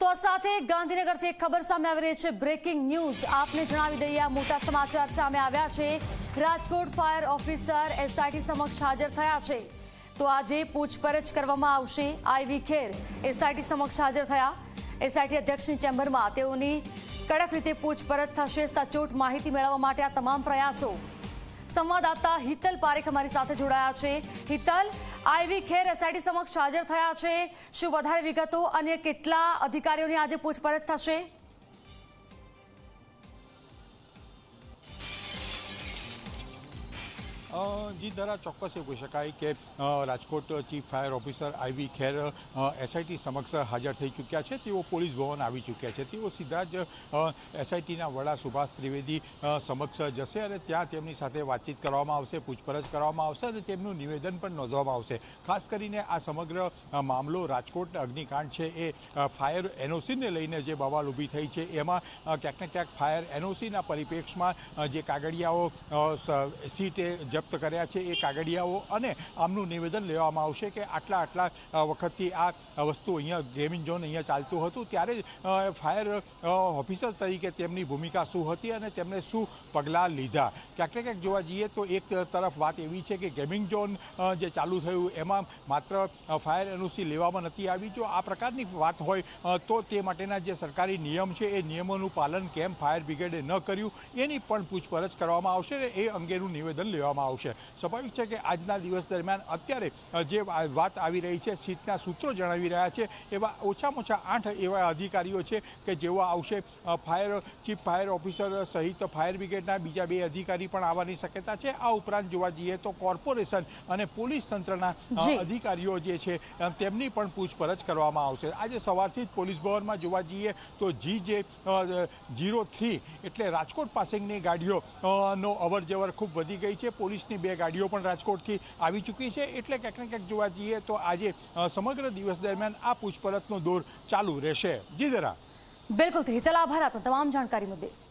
તો આ સાથે ગાંધીનગરથી એક ખબર સામે આવી રહી છે, બ્રેકિંગ ન્યૂઝ આપને જણાવી દઈએ। આ મોટા સમાચાર સામે આવ્યા છે। રાજકોટ ફાયર ઓફિસર એસઆઈટી સમક્ષ હાજર થયા છે, તો આજે પૂછપરછ કરવામાં આવશે। આઈવી ખેર એસઆઈટી સમક્ષ હાજર થયા। એસઆઈટી અધ્યક્ષની ચેમ્બરમાં તેઓની કડક રીતે પૂછપરછ થશે। સચોટ માહિતી મેળવવા માટે આ તમામ પ્રયાસો। સંવાદદાતા હિતલ પારેખ અમારી સાથે જોડાયા છે। હિતલ, આઈવી ખેર એસઆઈટી સમક્ષ હાજર થયા છે, શું વધારે વિગતો અને કેટલા અધિકારીઓની આજે પૂછપરછ થશે? જી ધરા, ચોક્કસ એવું કહી શકાય કે રાજકોટ ચીફ ફાયર ઓફિસર આઈવી ખેર એસઆઈટી સમક્ષ હાજર થઈ ચૂક્યા છે। તેઓ પોલીસ ભવન આવી ચૂક્યા છે। તેઓ સીધા જ એસઆઈટીના વડા સુભાષ ત્રિવેદી સમક્ષ જશે અને ત્યાં તેમની સાથે વાતચીત કરવામાં આવશે, પૂછપરછ કરવામાં આવશે અને તેમનું નિવેદન પણ નોંધવામાં આવશે। ખાસ કરીને આ સમગ્ર મામલો રાજકોટ અગ્નિકાંડ છે એ ફાયર એનઓસીને લઈને જે બવાલ ઊભી થઈ છે એમાં ક્યાંક ને ક્યાંક ફાયર એનઓસીના પરિપ્રેક્ષમાં જે કાગળિયાઓ સીટે જપ્ત કર્યા છે એ કાગળિયાઓ અને આમનું નિવેદન લેવામાં આવશે કે આટલા વખતથી આ વસ્તુ અહીંયા ગેમિંગ ઝોન અહીંયા ચાલતું હતું, ત્યારે ફાયર ઓફિસર તરીકે તેમની ભૂમિકા શું હતી અને તેમણે શું પગલાં લીધા। ક્યાંક ને ક્યાંક જોવા જઈએ તો એક તરફ વાત એવી છે કે ગેમિંગ ઝોન જે ચાલુ થયું એમાં માત્ર ફાયર એનઓસી લેવામાં નથી આવી। જો આ પ્રકારની વાત હોય તો તે માટેના જે સરકારી નિયમ છે એ નિયમોનું પાલન કેમ ફાયર બ્રિગેડે ન કર્યું એની પણ પૂછપરછ કરવામાં આવશે અને એ અંગેનું નિવેદન લેવામાં આવશે। સ્વાભાવિક છે કે આજના દિવસ દરમિયાન અત્યારે જે વાત આવી રહી છે, સીટના સૂત્રો જણાવી રહ્યા છે એવા ઓછામાં ઓછા 8 એવા અધિકારીઓ છે કે જેઓ આવશે। ચીફ ફાયર ઓફિસર સહિત ફાયર બ્રિગેડના બીજા 2 અધિકારી પણ આવવાની શક્યતા છે। આ ઉપરાંત જોવા જઈએ તો કોર્પોરેશન અને પોલીસ તંત્રના અધિકારીઓ જે છે તેમની પણ પૂછપરછ કરવામાં આવશે। આજે સવારથી જ પોલીસ ભવનમાં જોવા જઈએ તો GJ03 એટલે રાજકોટ પાસિંગની ગાડીઓનો અવર જવર ખૂબ વધી ગઈ છે। પોલીસની 2 ગાડીઓ પણ રાજકોટથી આવી ચૂકી છે, એટલે ક્યાંક ને ક્યાંક જોવા જઈએ તો આજે સમગ્ર દિવસ દરમિયાન આ પૂછપરછનો દોર ચાલુ રહેશે। જી ધરા। બિલકુલ હિતલ, આભાર આપનો તમામ જાણકારી મુદ્દે।